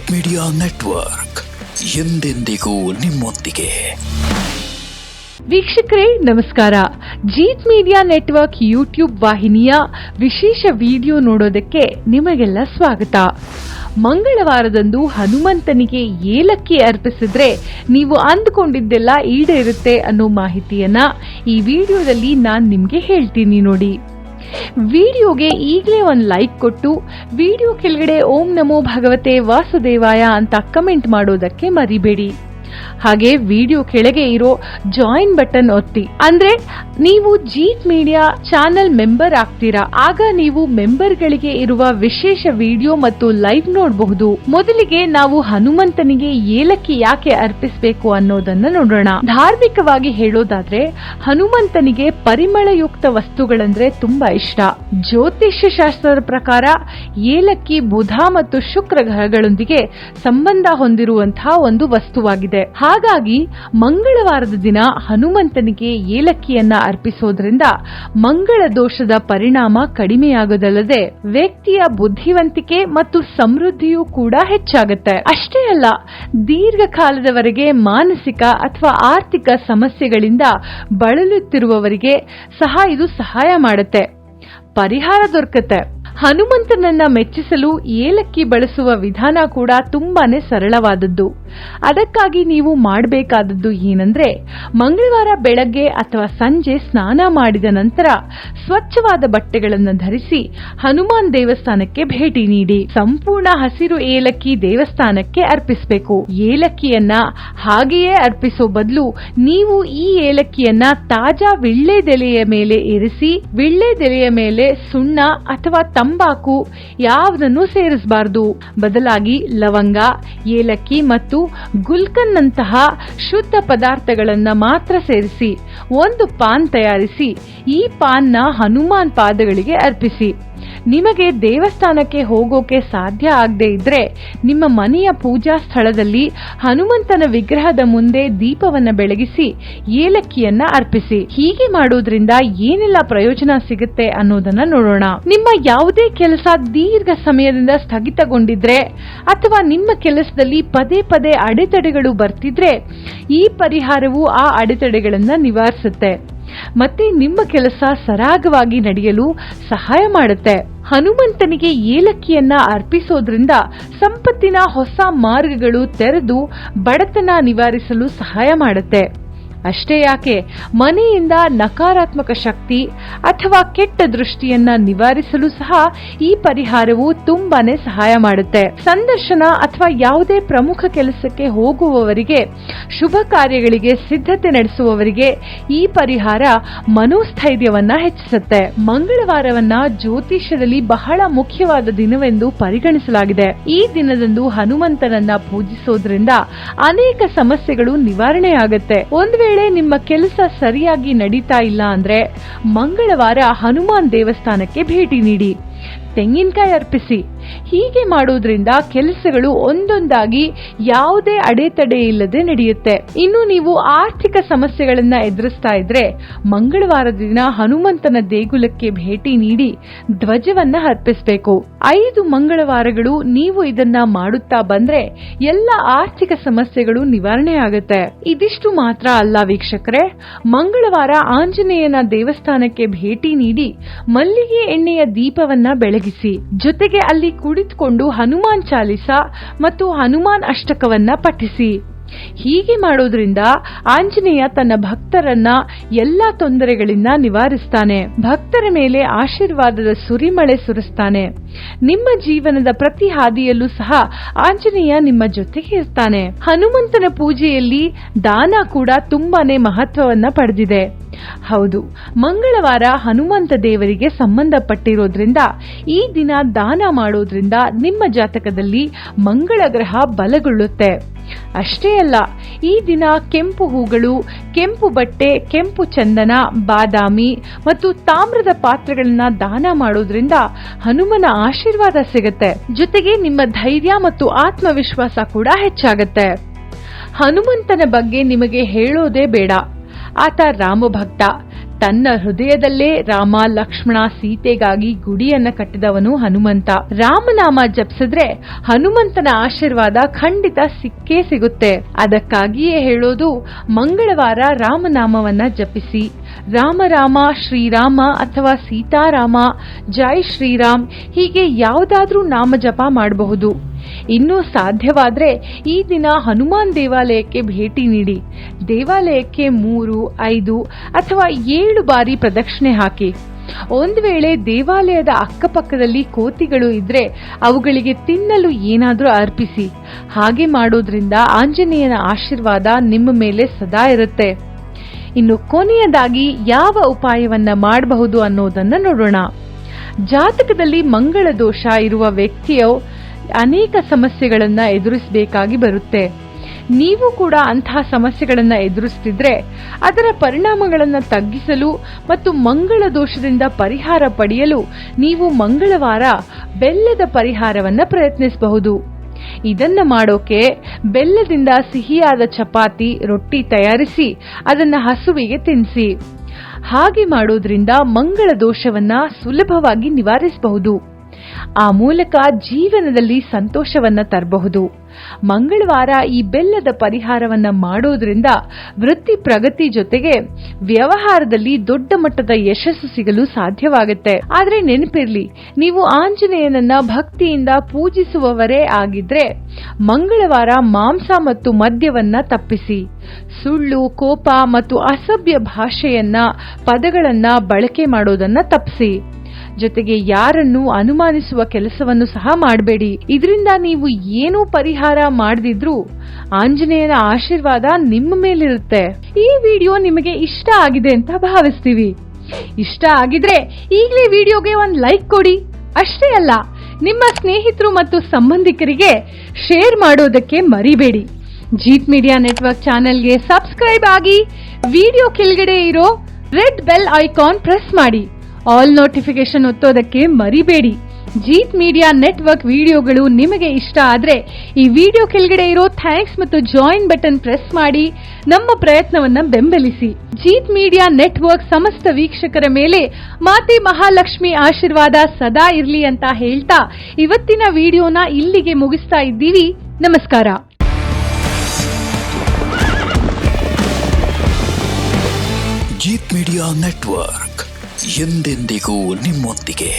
Jeet media network ಎಂದೆಂದಿಗೂ ನಿಮ್ಮೊಂದಿಗೆ. ವೀಕ್ಷಕರೇ ನಮಸ್ಕಾರ. ಜೀತ್ ಮೀಡಿಯಾ ನೆಟ್ವರ್ಕ್ ಯೂಟ್ಯೂಬ್ ವಾಹಿನಿಯ ವಿಶೇಷ ವಿಡಿಯೋ ನೋಡೋದಕ್ಕೆ ನಿಮಗೆಲ್ಲ ಸ್ವಾಗತ. ಮಂಗಳವಾರದಂದು ಹನುಮಂತನಿಗೆ ಏಲಕ್ಕಿ ಅರ್ಪಿಸಿದ್ರೆ ನೀವು ಅಂದುಕೊಂಡಿದ್ದೆಲ್ಲ ಈಡೇರುತ್ತೆ ಅನ್ನೋ ಮಾಹಿತಿಯನ್ನ ಈ ವಿಡಿಯೋದಲ್ಲಿ ನಾನು ನಿಮ್ಗೆ ಹೇಳ್ತೀನಿ ನೋಡಿ. ವಿಡಿಯೋಗೆ ಈಗಲೇ ಒಂದು ಲೈಕ್ ಕೊಟ್ಟು ವಿಡಿಯೋ ಕೆಳಗಡೆ ಓಂ ನಮೋ ಭಗವತೆ ವಾಸುದೇವಾಯ ಅಂತ ಕಮೆಂಟ್ ಮಾಡೋದಕ್ಕೆ ಮರಿಬೇಡಿ. ಹಾಗೆ ವಿಡಿಯೋ ಕೆಳಗೆ ಇರೋ ಜಾಯಿನ್ ಬಟನ್ ಒತ್ತಿ. ಅಂದ್ರೆ ನೀವು ಜೀತ್ ಮೀಡಿಯಾ ಚಾನೆಲ್ ಮೆಂಬರ್ ಆಗ್ತೀರಾ. ಆಗ ನೀವು ಮೆಂಬರ್ಗಳಿಗೆ ಇರುವ ವಿಶೇಷ ವಿಡಿಯೋ ಮತ್ತು ಲೈವ್ ನೋಡಬಹುದು. ಮೊದಲಿಗೆ ನಾವು ಹನುಮಂತನಿಗೆ ಏಲಕ್ಕಿ ಯಾಕೆ ಅರ್ಪಿಸಬೇಕು ಅನ್ನೋದನ್ನ ನೋಡೋಣ. ಧಾರ್ಮಿಕವಾಗಿ ಹೇಳೋದಾದ್ರೆ ಹನುಮಂತನಿಗೆ ಪರಿಮಳಯುಕ್ತ ವಸ್ತುಗಳಂದ್ರೆ ತುಂಬಾ ಇಷ್ಟ. ಜ್ಯೋತಿಷ್ಯ ಶಾಸ್ತ್ರದ ಪ್ರಕಾರ ಏಲಕ್ಕಿ ಬುಧ ಮತ್ತು ಶುಕ್ರ ಗ್ರಹಗಳೊಂದಿಗೆ ಸಂಬಂಧ ಹೊಂದಿರುವಂತಹ ಒಂದು ವಸ್ತುವಾಗಿದೆ. ಹಾಗಾಗಿ ಮಂಗಳವಾರದ ದಿನ ಹನುಮಂತನಿಗೆ ಏಲಕ್ಕಿಯನ್ನ ಅರ್ಪಿಸೋದ್ರಿಂದ ಮಂಗಳ ದೋಷದ ಪರಿಣಾಮ ಕಡಿಮೆಯಾಗೋದಲ್ಲದೆ ವ್ಯಕ್ತಿಯ ಬುದ್ಧಿವಂತಿಕೆ ಮತ್ತು ಸಮೃದ್ಧಿಯೂ ಕೂಡ ಹೆಚ್ಚಾಗುತ್ತೆ. ಅಷ್ಟೇ ಅಲ್ಲ, ದೀರ್ಘಕಾಲದವರೆಗೆ ಮಾನಸಿಕ ಅಥವಾ ಆರ್ಥಿಕ ಸಮಸ್ಯೆಗಳಿಂದ ಬಳಲುತ್ತಿರುವವರಿಗೆ ಸಹ ಇದು ಸಹಾಯ ಮಾಡುತ್ತೆ. ಪರಿಹಾರ ದೊರಕುತ್ತೆ. ಹನುಮಂತನನ್ನ ಮೆಚ್ಚಿಸಲು ಏಲಕ್ಕಿ ಬಳಸುವ ವಿಧಾನ ಕೂಡ ತುಂಬಾನೇ ಸರಳವಾದದ್ದು. ಅದಕ್ಕಾಗಿ ನೀವು ಮಾಡಬೇಕಾದದ್ದು ಏನಂದ್ರೆ, ಮಂಗಳವಾರ ಬೆಳಗ್ಗೆ ಅಥವಾ ಸಂಜೆ ಸ್ನಾನ ಮಾಡಿದ ನಂತರ ಸ್ವಚ್ಛವಾದ ಬಟ್ಟೆಗಳನ್ನು ಧರಿಸಿ ಹನುಮಾನ್ ದೇವಸ್ಥಾನಕ್ಕೆ ಭೇಟಿ ನೀಡಿ ಸಂಪೂರ್ಣ ಹಸಿರು ಏಲಕ್ಕಿ ದೇವಸ್ಥಾನಕ್ಕೆ ಅರ್ಪಿಸಬೇಕು. ಏಲಕ್ಕಿಯನ್ನ ಹಾಗೆಯೇ ಅರ್ಪಿಸೋ ಬದಲು ನೀವು ಈ ಏಲಕ್ಕಿಯನ್ನ ತಾಜಾ ವಿಳ್ಳೆದೆಲೆಯ ಮೇಲೆ ಇರಿಸಿ ವಿಳ್ಳೆದೆಲೆಯ ಮೇಲೆ ಸುಣ್ಣ ಅಥವಾ ತಂಬಾಕು ಯಾವುದನ್ನು ಸೇರಿಸಬಾರದು. ಬದಲಾಗಿ ಲವಂಗ, ಏಲಕ್ಕಿ ಮತ್ತು ಗುಲ್ಕನ್ ನಂತಹ ಶುದ್ಧ ಪದಾರ್ಥಗಳನ್ನ ಮಾತ್ರ ಸೇರಿಸಿ ಒಂದು ಪಾನ್ ತಯಾರಿಸಿ ಈ ಪಾನ್ನ ಹನುಮಾನ್ ಪಾದಗಳಿಗೆ ಅರ್ಪಿಸಿ. ನಿಮಗೆ ದೇವಸ್ಥಾನಕ್ಕೆ ಹೋಗೋಕೆ ಸಾಧ್ಯ ಆಗದೆ ಇದ್ರೆ ನಿಮ್ಮ ಮನೆಯ ಪೂಜಾ ಸ್ಥಳದಲ್ಲಿ ಹನುಮಂತನ ವಿಗ್ರಹದ ಮುಂದೆ ದೀಪವನ್ನ ಬೆಳಗಿಸಿ ಏಲಕ್ಕಿಯನ್ನ ಅರ್ಪಿಸಿ. ಹೀಗೆ ಮಾಡೋದ್ರಿಂದ ಏನೆಲ್ಲ ಪ್ರಯೋಜನ ಸಿಗುತ್ತೆ ಅನ್ನೋದನ್ನ ನೋಡೋಣ. ನಿಮ್ಮ ಯಾವುದೇ ಕೆಲಸ ದೀರ್ಘ ಸಮಯದಿಂದ ಸ್ಥಗಿತಗೊಂಡಿದ್ರೆ ಅಥವಾ ನಿಮ್ಮ ಕೆಲಸದಲ್ಲಿ ಪದೇ ಪದೇ ಅಡೆತಡೆಗಳು ಬರ್ತಿದ್ರೆ ಈ ಪರಿಹಾರವು ಆ ಅಡೆತಡೆಗಳನ್ನ ನಿವಾರಿಸುತ್ತೆ ಮತ್ತೆ ನಿಮ್ಮ ಕೆಲಸ ಸರಾಗವಾಗಿ ನಡೆಯಲು ಸಹಾಯ ಮಾಡುತ್ತೆ. ಹನುಮಂತನಿಗೆ ಏಲಕ್ಕಿಯನ್ನ ಅರ್ಪಿಸೋದ್ರಿಂದ ಸಂಪತ್ತಿನ ಹೊಸ ಮಾರ್ಗಗಳು ತೆರೆದು ಬಡತನ ನಿವಾರಿಸಲು ಸಹಾಯ ಮಾಡುತ್ತೆ. ಅಷ್ಟೇ ಯಾಕೆ, ಮನೆಯಿಂದ ನಕಾರಾತ್ಮಕ ಶಕ್ತಿ ಅಥವಾ ಕೆಟ್ಟ ದೃಷ್ಟಿಯನ್ನ ನಿವಾರಿಸಲು ಸಹ ಈ ಪರಿಹಾರವು ತುಂಬಾನೇ ಸಹಾಯ ಮಾಡುತ್ತೆ. ಸಂದರ್ಶನ ಅಥವಾ ಯಾವುದೇ ಪ್ರಮುಖ ಕೆಲಸಕ್ಕೆ ಹೋಗುವವರಿಗೆ, ಶುಭ ಕಾರ್ಯಗಳಿಗೆ ಸಿದ್ಧತೆ ನಡೆಸುವವರಿಗೆ ಈ ಪರಿಹಾರ ಮನೋಸ್ಥೈರ್ಯವನ್ನ ಹೆಚ್ಚಿಸುತ್ತೆ. ಮಂಗಳವಾರವನ್ನ ಜ್ಯೋತಿಷ್ಯದಲ್ಲಿ ಬಹಳ ಮುಖ್ಯವಾದ ದಿನವೆಂದು ಪರಿಗಣಿಸಲಾಗಿದೆ. ಈ ದಿನದಂದು ಹನುಮಂತನನ್ನ ಪೂಜಿಸೋದ್ರಿಂದ ಅನೇಕ ಸಮಸ್ಯೆಗಳು ನಿವಾರಣೆಯಾಗುತ್ತೆ. ಒಂದು ವೇಳೆ ನಿಮ್ಮ ಕೆಲಸ ಸರಿಯಾಗಿ ನಡೀತಾ ಇಲ್ಲ ಅಂದ್ರೆ ಮಂಗಳವಾರ ಹನುಮಾನ್ ದೇವಸ್ಥಾನಕ್ಕೆ ಭೇಟಿ ನೀಡಿ ತೆಂಗಿನಕಾಯಿ ಅರ್ಪಿಸಿ. ಹೀಗೆ ಮಾಡೋದ್ರಿಂದ ಕೆಲಸಗಳು ಒಂದೊಂದಾಗಿ ಯಾವುದೇ ಅಡೆತಡೆ ಇಲ್ಲದೆ ನಡೆಯುತ್ತೆ. ಇನ್ನು ನೀವು ಆರ್ಥಿಕ ಸಮಸ್ಯೆಗಳನ್ನ ಎದುರಿಸ್ತಾ ಇದ್ರೆ ಮಂಗಳವಾರದ ದಿನ ಹನುಮಂತನ ದೇಗುಲಕ್ಕೆ ಭೇಟಿ ನೀಡಿ ಧ್ವಜವನ್ನ ಅರ್ಪಿಸಬೇಕು. 5 ಮಂಗಳವಾರಗಳು ನೀವು ಇದನ್ನ ಮಾಡುತ್ತಾ ಬಂದ್ರೆ ಎಲ್ಲ ಆರ್ಥಿಕ ಸಮಸ್ಯೆಗಳು ನಿವಾರಣೆ ಆಗುತ್ತೆ. ಇದಿಷ್ಟು ಮಾತ್ರ ಅಲ್ಲ ವೀಕ್ಷಕರೇ, ಮಂಗಳವಾರ ಆಂಜನೇಯನ ದೇವಸ್ಥಾನಕ್ಕೆ ಭೇಟಿ ನೀಡಿ ಮಲ್ಲಿಗೆ ಎಣ್ಣೆಯ ದೀಪವನ್ನ ಬೆಳಗಿಸಿ. ಜೊತೆಗೆ ಅಲ್ಲಿ ಕುಳಿತುಕೊಂಡು ಹನುಮಾನ್ ಚಾಲಿಸ ಮತ್ತು ಹನುಮಾನ್ ಅಷ್ಟಕವನ್ನ ಪಠಿಸಿ. ಹೀಗೆ ಮಾಡೋದ್ರಿಂದ ಆಂಜನೇಯ ತನ್ನ ಭಕ್ತರನ್ನ ಎಲ್ಲಾ ತೊಂದರೆಗಳಿಂದ ನಿವಾರಿಸ್ತಾನೆ. ಭಕ್ತರ ಮೇಲೆ ಆಶೀರ್ವಾದದ ಸುರಿಮಳೆ ಸುರಿಸ್ತಾನೆ. ನಿಮ್ಮ ಜೀವನದ ಪ್ರತಿ ಹಾದಿಯಲ್ಲೂ ಸಹ ಆಂಜನೇಯ ನಿಮ್ಮ ಜೊತೆಗೆ ಇರ್ತಾನೆ. ಹನುಮಂತನ ಪೂಜೆಯಲ್ಲಿ ದಾನ ಕೂಡ ತುಂಬಾನೇ ಮಹತ್ವವನ್ನ ಪಡೆದಿದೆ. ಹೌದು, ಮಂಗಳವಾರ ಹನುಮಂತ ದೇವರಿಗೆ ಸಂಬಂಧಪಟ್ಟಿರೋದ್ರಿಂದ ಈ ದಿನ ದಾನ ಮಾಡೋದ್ರಿಂದ ನಿಮ್ಮ ಜಾತಕದಲ್ಲಿ ಮಂಗಳ ಗ್ರಹ ಬಲಗೊಳ್ಳುತ್ತೆ. ಅಷ್ಟೇ ಅಲ್ಲ, ಈ ದಿನ ಕೆಂಪು ಹೂಗಳು, ಕೆಂಪು ಬಟ್ಟೆ, ಕೆಂಪು ಚಂದನ, ಬಾದಾಮಿ ಮತ್ತು ತಾಮ್ರದ ಪಾತ್ರೆಗಳನ್ನ ದಾನ ಮಾಡೋದ್ರಿಂದ ಹನುಮನ ಆಶೀರ್ವಾದ ಸಿಗುತ್ತೆ. ಜೊತೆಗೆ ನಿಮ್ಮ ಧೈರ್ಯ ಮತ್ತು ಆತ್ಮವಿಶ್ವಾಸ ಕೂಡ ಹೆಚ್ಚಾಗುತ್ತೆ. ಹನುಮಂತನ ಬಗ್ಗೆ ನಿಮಗೆ ಹೇಳೋದೇ ಬೇಡ. ಆತ ರಾಮಭಕ್ತ, ತನ್ನ ಹೃದಯದಲ್ಲೇ ರಾಮ ಲಕ್ಷ್ಮಣ ಸೀತೆಗಾಗಿ ಗುಡಿಯನ್ನ ಕಟ್ಟಿದವನು ಹನುಮಂತ. ರಾಮನಾಮ ಜಪಿಸಿದ್ರೆ ಹನುಮಂತನ ಆಶೀರ್ವಾದ ಖಂಡಿತ ಸಿಕ್ಕೇ ಸಿಗುತ್ತೆ. ಅದಕ್ಕಾಗಿಯೇ ಹೇಳೋದು, ಮಂಗಳವಾರ ರಾಮನಾಮವನ್ನ ಜಪಿಸಿ. ರಾಮ ರಾಮ, ಶ್ರೀರಾಮ ಅಥವಾ ಸೀತಾರಾಮ, ಜೈ ಶ್ರೀರಾಮ್ ಹೀಗೆ ಯಾವುದಾದ್ರೂ ನಾಮ ಜಪ ಮಾಡಬಹುದು. ಇನ್ನೂ ಸಾಧ್ಯವಾದ್ರೆ ಈ ದಿನ ಹನುಮಾನ್ ದೇವಾಲಯಕ್ಕೆ ಭೇಟಿ ನೀಡಿ. ದೇವಾಲಯಕ್ಕೆ 3, 5 ಅಥವಾ 7 ಬಾರಿ ಪ್ರದಕ್ಷಿಣೆ ಹಾಕಿ. ಒಂದು ವೇಳೆ ದೇವಾಲಯದ ಅಕ್ಕಪಕ್ಕದಲ್ಲಿ ಕೋತಿಗಳು ಇದ್ರೆ ಅವುಗಳಿಗೆ ತಿನ್ನಲು ಏನಾದ್ರೂ ಅರ್ಪಿಸಿ. ಹಾಗೆ ಮಾಡೋದ್ರಿಂದ ಆಂಜನೇಯನ ಆಶೀರ್ವಾದ ನಿಮ್ಮ ಮೇಲೆ ಸದಾ ಇರುತ್ತೆ. ಇನ್ನು ಕೊನೆಯದಾಗಿ ಯಾವ ಉಪಾಯವನ್ನ ಮಾಡಬಹುದು ಅನ್ನೋದನ್ನ ನೋಡೋಣ. ಜಾತಕದಲ್ಲಿ ಮಂಗಳ ದೋಷ ಇರುವ ವ್ಯಕ್ತಿಯು ಅನೇಕ ಸಮಸ್ಯೆಗಳನ್ನ ಎದುರಿಸಬೇಕಾಗಿ ಬರುತ್ತೆ. ನೀವು ಕೂಡ ಅಂತಹ ಸಮಸ್ಯೆಗಳನ್ನ ಎದುರಿಸ್ತಿದ್ರೆ ಅದರ ಪರಿಣಾಮಗಳನ್ನು ತಗ್ಗಿಸಲು ಮತ್ತು ಮಂಗಳ ದೋಷದಿಂದ ಪರಿಹಾರ ಪಡೆಯಲು ನೀವು ಮಂಗಳವಾರ ಬೆಲ್ಲದ ಪರಿಹಾರವನ್ನ ಪ್ರಯತ್ನಿಸಬಹುದು. ಇದನ್ನ ಮಾಡೋಕೆ ಬೆಲ್ಲದಿಂದ ಸಿಹಿಯಾದ ಚಪಾತಿ, ರೊಟ್ಟಿ ತಯಾರಿಸಿ ಅದನ್ನ ಹಸುವಿಗೆ ತಿನ್ನಿಸಿ. ಹಾಗೆ ಮಾಡೋದ್ರಿಂದ ಮಂಗಳ ದೋಷವನ್ನ ಸುಲಭವಾಗಿ ನಿವಾರಿಸಬಹುದು. ಆ ಮೂಲಕ ಜೀವನದಲ್ಲಿ ಸಂತೋಷವನ್ನ ತರಬಹುದು. ಮಂಗಳವಾರ ಈ ಬೆಲ್ಲದ ಪರಿಹಾರವನ್ನ ಮಾಡೋದ್ರಿಂದ ವೃತ್ತಿ ಪ್ರಗತಿ ಜೊತೆಗೆ ವ್ಯವಹಾರದಲ್ಲಿ ದೊಡ್ಡ ಮಟ್ಟದ ಯಶಸ್ಸು ಸಿಗಲು ಸಾಧ್ಯವಾಗುತ್ತೆ. ಆದ್ರೆ ನೆನಪಿರ್ಲಿ, ನೀವು ಆಂಜನೇಯನನ್ನ ಭಕ್ತಿಯಿಂದ ಪೂಜಿಸುವವರೇ ಆಗಿದ್ರೆ ಮಂಗಳವಾರ ಮಾಂಸ ಮತ್ತು ಮದ್ಯವನ್ನ ತಪ್ಪಿಸಿ. ಸುಳ್ಳು, ಕೋಪ ಮತ್ತು ಅಸಭ್ಯ ಭಾಷೆಯನ್ನ, ಪದಗಳನ್ನ ಬಳಕೆ ಮಾಡೋದನ್ನ ತಪ್ಪಿಸಿ. ಜೊತೆಗೆ ಯಾರನ್ನು ಅನುಮಾನಿಸುವ ಕೆಲಸವನ್ನು ಸಹ ಮಾಡಬೇಡಿ. ಇದರಿಂದ ನೀವು ಏನೂ ಪರಿಹಾರ ಮಾಡದಿದ್ರೂ ಆಂಜನೇಯನ ಆಶೀರ್ವಾದ ನಿಮ್ಮ ಮೇಲಿರುತ್ತೆ. ಈ ವಿಡಿಯೋ ನಿಮಗೆ ಇಷ್ಟ ಆಗಿದೆ ಅಂತ ಭಾವಿಸ್ತೀವಿ. ಇಷ್ಟ ಆಗಿದ್ರೆ ಈಗಲೇ ವಿಡಿಯೋಗೆ ಒಂದು ಲೈಕ್ ಕೊಡಿ. ಅಷ್ಟೇ ಅಲ್ಲ, ನಿಮ್ಮ ಸ್ನೇಹಿತರು ಮತ್ತು ಸಂಬಂಧಿಕರಿಗೆ ಶೇರ್ ಮಾಡೋದಕ್ಕೆ ಮರಿಬೇಡಿ. ಜೀತ್ ಮೀಡಿಯಾ ನೆಟ್ವರ್ಕ್ ಚಾನೆಲ್ಗೆ ಸಬ್ಸ್ಕ್ರೈಬ್ ಆಗಿ. ವಿಡಿಯೋ ಕೆಳಗಡೆ ಇರೋ ರೆಡ್ ಬೆಲ್ ಐಕಾನ್ ಪ್ರೆಸ್ ಮಾಡಿ. ಆಲ್ ನೋಟಿಫಿಕೇಶನ್ ಒತ್ತೋದಕ್ಕೆ ಮರಿಬೇಡಿ. ಜೀತ್ ಮೀಡಿಯಾ ನೆಟ್ವರ್ಕ್ ವಿಡಿಯೋಗಳು ನಿಮಗೆ ಇಷ್ಟ ಆದ್ರೆ ಈ ವಿಡಿಯೋ ಕೆಳಗಡೆ ಇರೋ ಥ್ಯಾಂಕ್ಸ್ ಮತ್ತು ಜಾಯಿನ್ ಬಟನ್ ಪ್ರೆಸ್ ಮಾಡಿ ನಮ್ಮ ಪ್ರಯತ್ನವನ್ನ ಬೆಂಬಲಿಸಿ. ಜೀತ್ ಮೀಡಿಯಾ ನೆಟ್ವರ್ಕ್ ಸಮಸ್ತ ವೀಕ್ಷಕರ ಮೇಲೆ ಮಾತೆ ಮಹಾಲಕ್ಷ್ಮಿ ಆಶೀರ್ವಾದ ಸದಾ ಇರ್ಲಿ ಅಂತ ಹೇಳ್ತಾ ಇವತ್ತಿನ ವಿಡಿಯೋನ ಇಲ್ಲಿಗೆ ಮುಗಿಸ್ತಾ ಇದ್ದೀವಿ. ನಮಸ್ಕಾರ. ಜೀತ್ ಮೀಡಿಯಾ ನೆಟ್ವರ್ಕ್ ಎಂದೆಂದಿಗೂ ನಿಮ್ಮೊಂದಿಗೆ.